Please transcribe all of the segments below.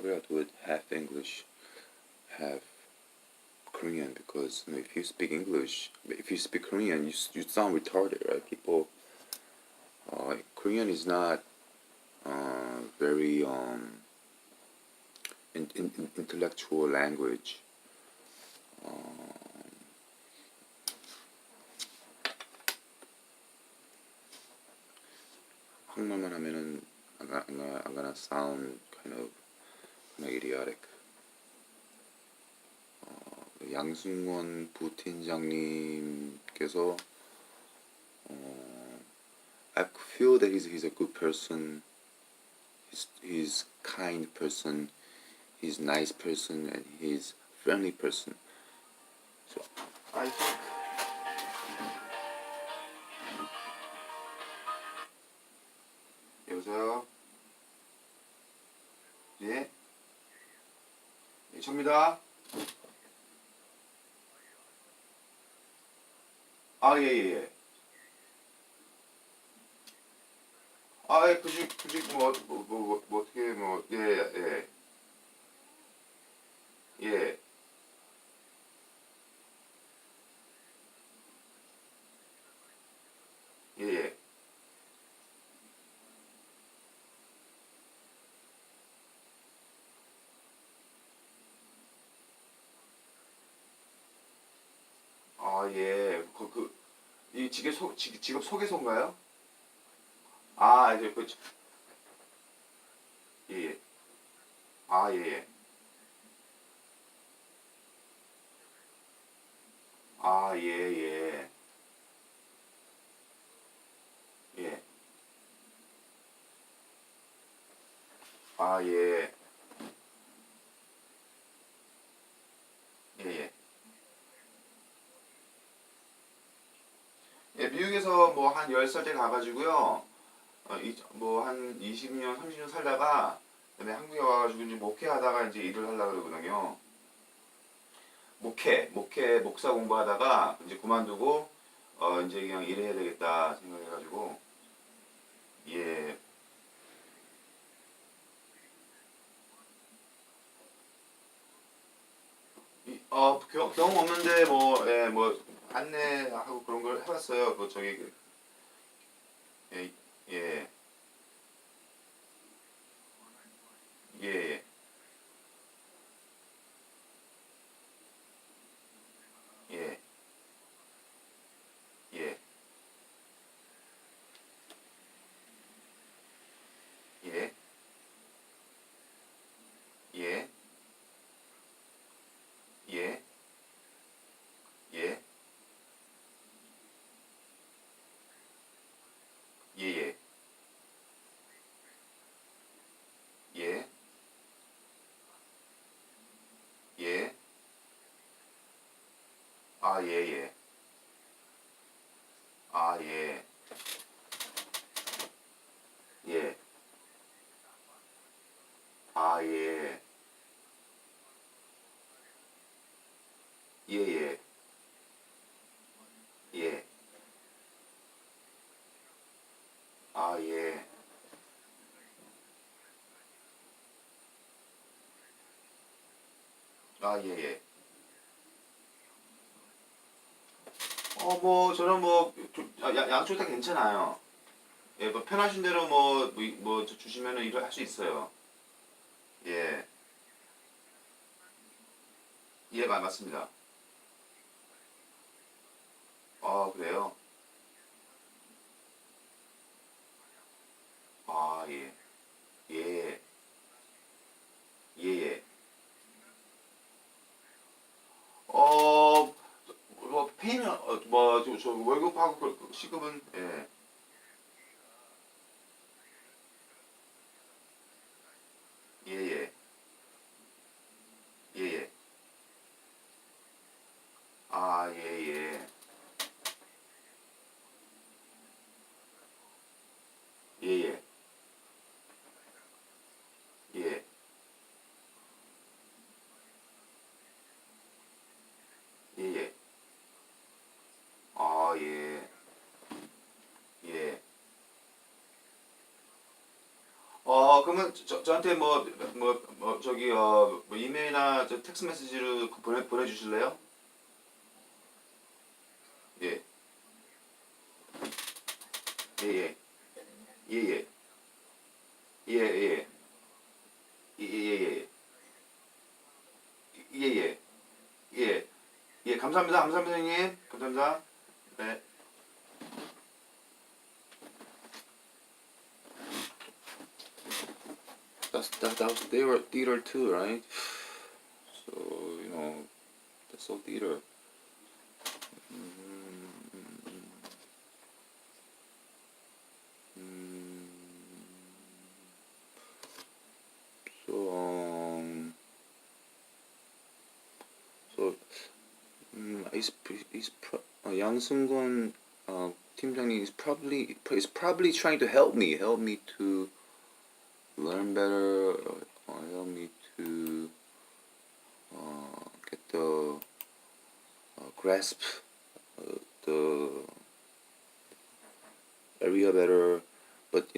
probably I'll do it half English, half Korean because if you speak English, if you speak Korean, you sound retarded, right? People, Korean is not very intellectual language. 한국말만 하면은 I'm gonna sound kind of idiotic. 양승원 부팀장님께서 I feel that he's a good person. He's kind person. He's nice person and he's friendly person. So I think 여보세요? 예? 예, 접니다. 아, 예, 예, 예. 아, 예, 굳이, 어떻게, 예, 예, 예, 예, 예. 아, 예. 이 직업 소개서인가요? 아, 이제, 예, 예. 아, 예, 예. 아, 예, 예. 예. 아, 예. 예, 예. 예, 미국에서 뭐 한 10살 때 가가지고요. 뭐 한 20년, 30년 살다가 그다음에 한국에 와가지고 이제 목회하다가 이제 일을 하려고 그러거든요. 목사 공부하다가 이제 그만두고 이제 그냥 일해야 되겠다 생각해가지고 예, 경험 없는데 뭐, 예, 뭐 안내하고 그런 걸 해봤어요. 그 저기 예, 예, 예, 예, 예, 예, 예, 예, 예, 예, 예, 예, 예, 아, 예, 예, 아, 예, 예, 아, 예, 예, 예, 예, 아, 예, 아, 예, 예. 뭐 저는 뭐 양쪽 다 괜찮아요. 예, 뭐 편하신 대로 주시면은 일을 할 수 있어요. 예, 예, 맞습니다. 그래요? 아, 예, 예, 예, 예. 어, 뭐 페이는 저 월급하고 그 시급은 예, 예, 예, 예, 예. 아, 예, 예, 예, 예, 예, 예, 예. 아, 예, 그러면 저한테 저기 뭐 이메일이나 저 텍스트 메시지로 보내주실래요? 예, 예, 예, 예, 예, 예, 예, 예, 예, 예, 예, 예, 예, 감사합니다, 감사합니다, 형님, 감사합니다. 네. That was theater too, right? So that's all theater. Mm, so so 양승건 팀장님 is probably trying to help me to learn better, help me to get the grasp the area better. But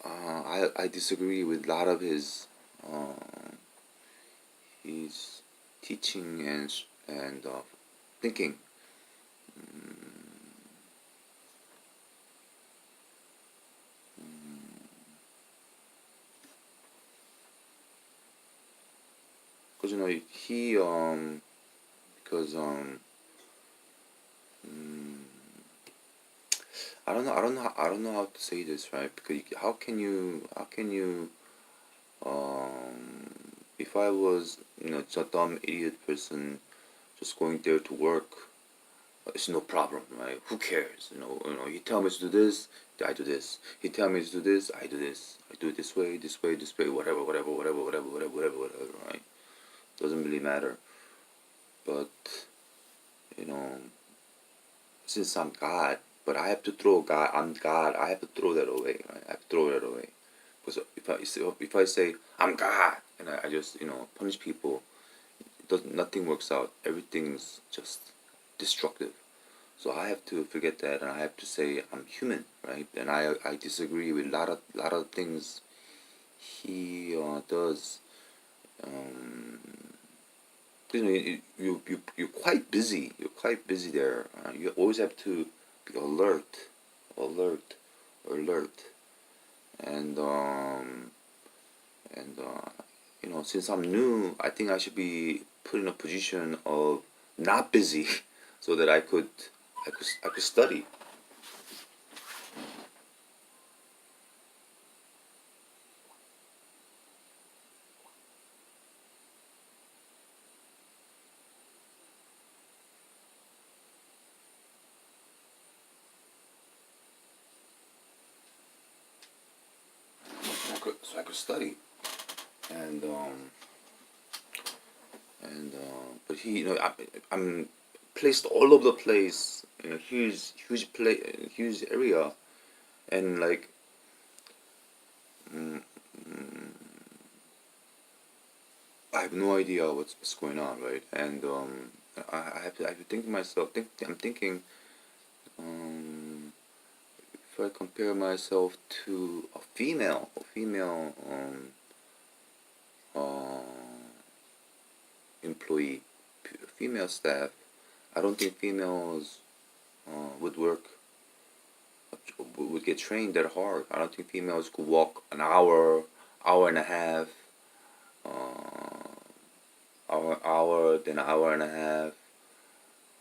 I disagree with a lot of his teaching and thinking. Because he because I don't know how to say this, right? Because how can you if I was just a dumb idiot person just going there to work, it's no problem, right? Who cares? He tell me to do this, I do this. He tell me to do this, I do this. I do it this way, this way, this way, whatever, whatever, whatever, whatever, whatever, whatever, whatever, right? Doesn't really matter. But you know, since I'm God, but I have to throw God. I'm God. I have to throw that away. Right? I have to throw that away. Because if I say I'm God and I just punish people, nothing works out. Everything's just destructive. So I have to forget that, and I have to say I'm human, right? And I disagree with a lot of things he does. Um, you're quite busy. You're quite busy there. You always have to be alert, alert, and since I'm new, I think I should be put in a position of not busy, so that I could study. So I could study, and but I'm placed all over the place in a huge area, and like mm, I have no idea what's going on, right? And I have to think to myself. I'm thinking, um, if I compare myself to a female uh, employee, female staff, I don't think females would work, would get trained that hard. I don't think females could walk an hour, hour and a half, uh, hour, then an hour and a half,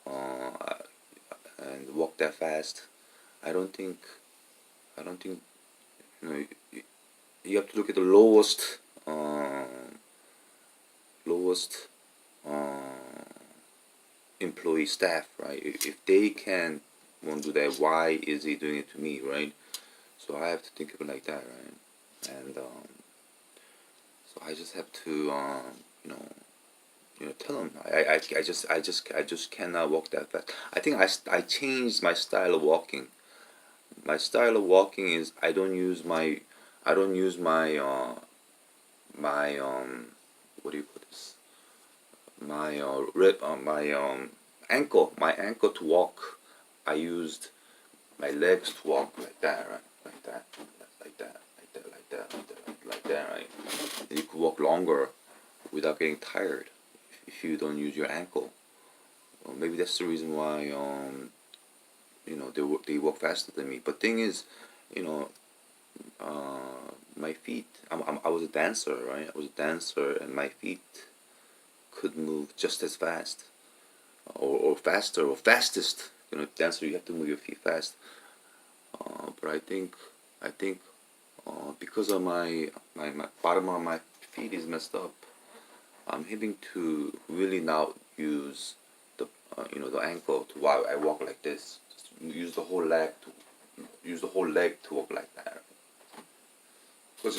uh, and walk that fast. I don't think. I don't think. You have to look at the lowest uh, employee staff, right? If they can won't do that, why is he doing it to me, right? So I have to think of it like that, right? And so I just have to, tell him I just cannot walk that fast. I think I changed my style of walking. My style of walking is I don't use my what do you put this? My ankle to walk. I used my legs to walk like that, right? Like that, like that, like that, like that, like that, like that, right? And you could walk longer without getting tired if you don't use your ankle. Well, maybe that's the reason why they walk faster than me. But thing is, you know, my feet. I was a dancer, right? I was a dancer, and my feet could move just as fast, or faster, or fastest. Dancer, you have to move your feet fast. But I think because of my bottom of my feet is messed up, I'm having to really now use the ankle to while I walk like this. Just use the whole leg to walk like that. Because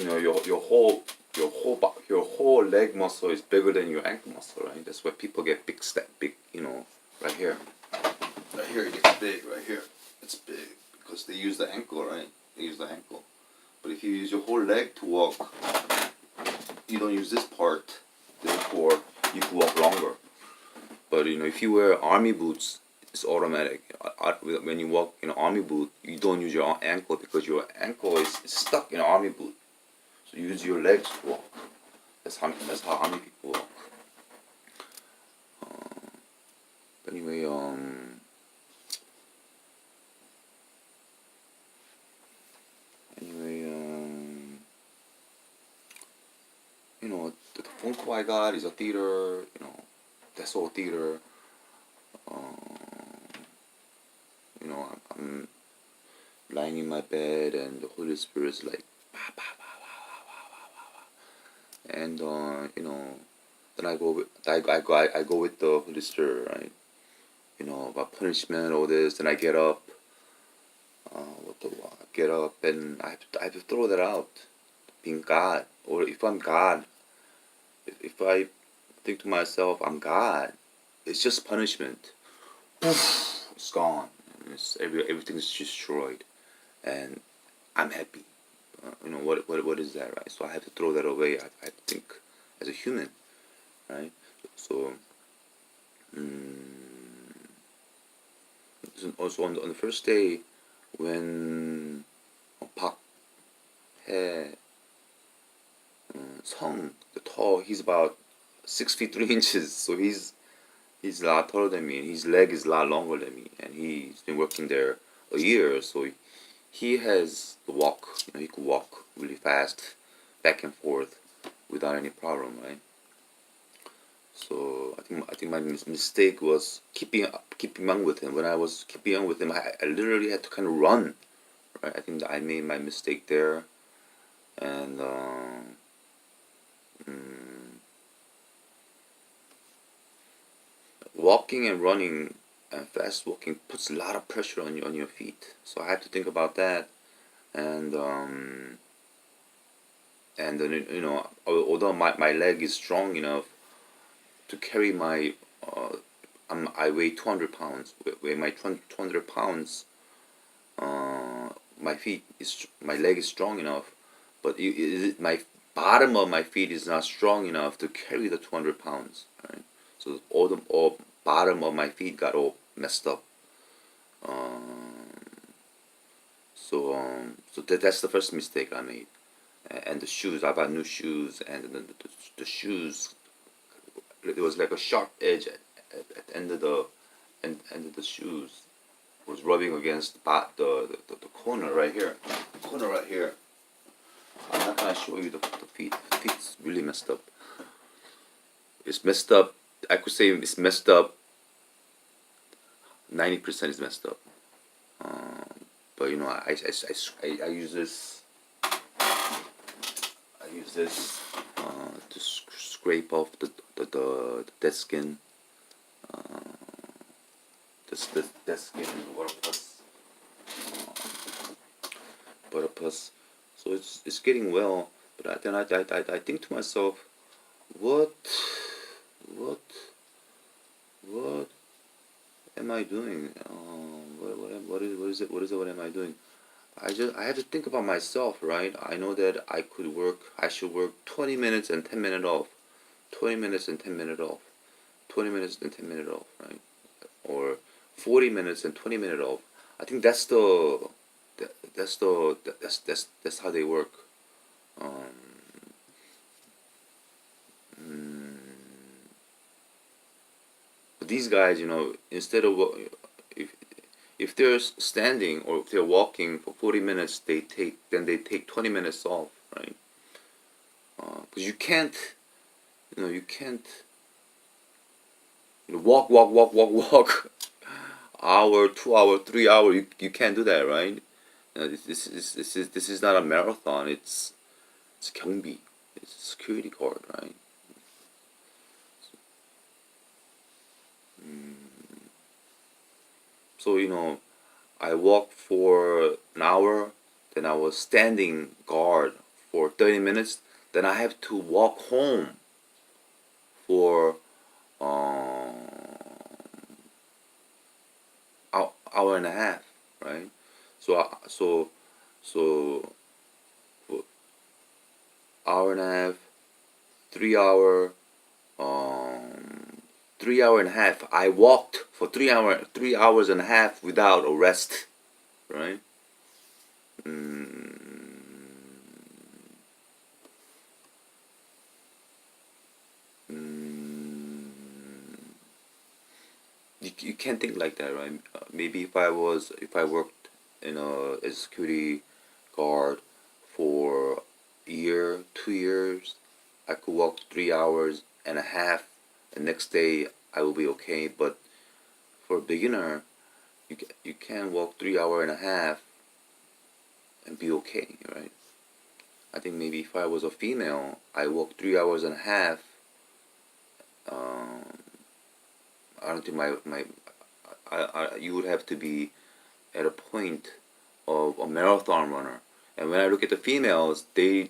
your whole leg muscle is bigger than your ankle muscle, right? That's why people get big, right here. Right here it gets big. Right here, it's big because they use the ankle, right? They use the ankle. But if you use your whole leg to walk, you don't use this part. Therefore, you can walk longer. But if you wear army boots, it's automatic. When you walk in an army boot, you don't use your ankle because your ankle is stuck in an army boot. So you use your legs to walk. That's how army people walk. But anyway, the phone call I got is a theater. That's all theater. I'm lying in my bed and the Holy Spirit's like, bah, bah, bah, bah, bah, bah, bah, bah. And then I go with the Holy Spirit, right? About punishment, all this. Then I get up. Get up and I have to throw that out. Being God, or if I'm God, if I think to myself I'm God, it's just punishment. It's gone. Everything's destroyed, and I'm happy. What is that, right? So I have to throw that away. I have to think as a human, right? So, also on the first day when Park Hae Sung, the tall, he's about 6 feet 3 inches, so he's a lot taller than me, and his leg is a lot longer than me, and he's been working there a year, so he has the walk. He could walk really fast, back and forth, without any problem, right? So I think my mistake was keeping on with him. When I was keeping on with him, I literally had to kind of run, right? I think that I made my mistake there, and walking and running and fast walking puts a lot of pressure on your feet. So I had to think about that, and then although my leg is strong enough to carry my I weigh 200 pounds. Weigh my 200 pounds. My leg is strong enough, but my bottom of my feet is not strong enough to carry the 200 pounds. Right? So all bottom of my feet got all messed up. That's the first mistake I made. And the shoes, I bought new shoes, and the shoes, there was like a sharp edge at the end of the shoes was rubbing against the corner right here. Corner right here. I'm not gonna show you the feet. The feet's really messed up. It's messed up. I could say it's messed up. 90% is messed up. But I use this. I use this to scrape off the dead skin. The dead skin and water pus. Water pus. So it's getting well. But then I think to myself, what what am I doing? What is it? What am I doing? I have to think about myself, right? I know that I should work 20 minutes and 10 minutes off. 20 minutes and 10 minutes off. 20 minutes and 10 minutes off, right? Or 40 minutes and 20 minutes off. I think that's how they work. these guys, instead of if if they're standing or if they're walking for 40 minutes, they take 20 minutes off, right? Because you can't walk hour, 2 hour, 3 hour. You can't do that, right? This is not a marathon. It's 경비. It's a security guard, right? So I walked for an hour, then I was standing guard for 30 minutes, then I have to walk home for hour and a half, right? So for hour and a half, 3 hour, 3 hour and a half. I walked for 3 hours and a half without a rest, right? Mm, mm, you can't think like that, right? Maybe if I worked as a security guard for a year, 2 years, I could walk 3 hours and a half. The next day I will be okay. But for a beginner, you can't walk 3 hour and a half and be okay, right? I think maybe if I was a female, I walk 3 hours and a half. Um, I don't think you would have to be at a point of a marathon runner. And when I look at the females, they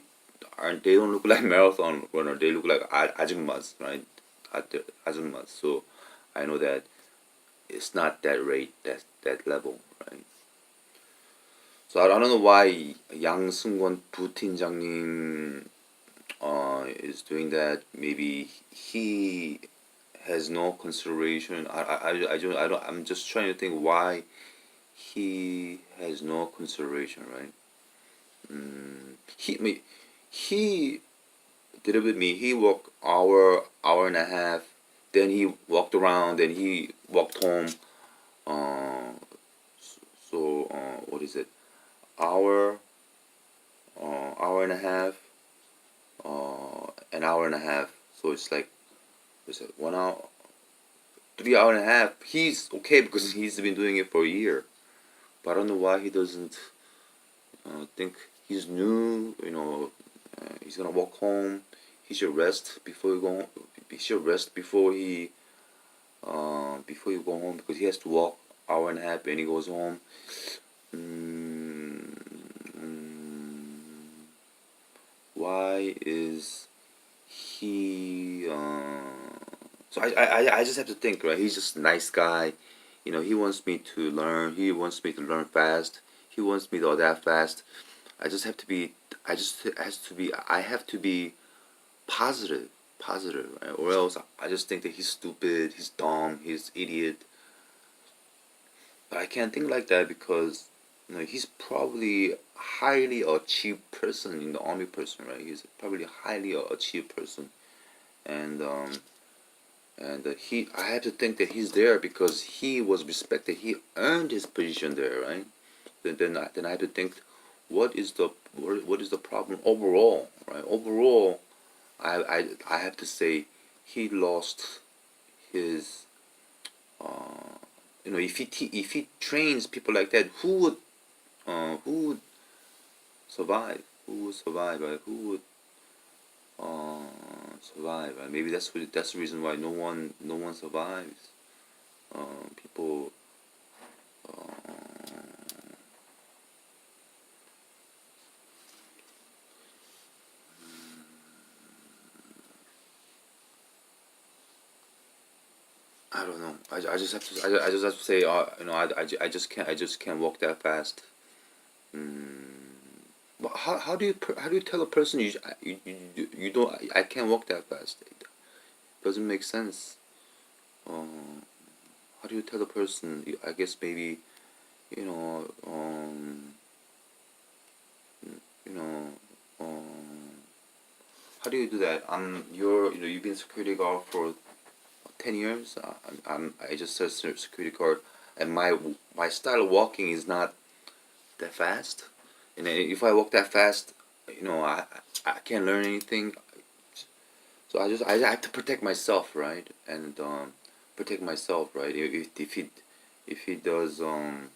don't look like marathon runner. They look like ajummas, right? Ajummas. So I know that it's not that rate, that level, right? So I don't know why 양승권 부팀장님 is doing that. Maybe he has no consideration. I'm just trying to think why he has no consideration, right? He did it with me. He walked hour and a half. Then he walked around. Then he walked home. Uh, what is it? Hour, hour and a half, an hour and a half. So it's like, what's it? 1 hour, 3 hour and a half. He's okay because he's been doing it for a year. But I don't know why he doesn't think he's new. He's gonna walk home. He should rest before you go home. He should rest before you go home because he has to walk hour and a half when he goes home. Mm, why is he? So I just have to think, right? He's just a nice guy. He wants me to learn. He wants me to learn fast. He wants me to adapt fast. I just have to be. I just has to be. I have to be positive, right? Or else I just think that he's stupid. He's dumb. He's idiot. But I can't think like that because he's probably highly achieved person in the army person, right? He's probably a highly achieved person, and I have to think that he's there because he was respected. He earned his position there, right? Then I have to think, what is the problem overall, right? Overall, I have to say he lost his. If he trains people like that, who would survive? Who would survive? Right? Who would survive? Right? Maybe that's the reason why no one survives. People. I don't know. I just have to. I just have to say. I just can't walk that fast. But how do you tell a person you don't I can't walk that fast? It doesn't make sense. How do you tell a person? I guess maybe you know you know how do you do that? You've been security guard for 10 years. I just said security guard, and my style of walking is not that fast. And if I walk that fast, I can't learn anything. So I have to protect myself, right? And protect myself, right? If he does um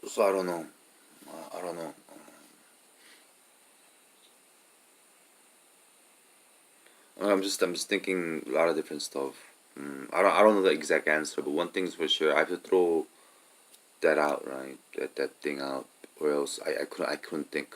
so I don't know. I don't know. I'm just thinking a lot of different stuff. I don't know the exact answer, but one thing's for sure, I have to throw that out, right? That thing out, or else I couldn't think.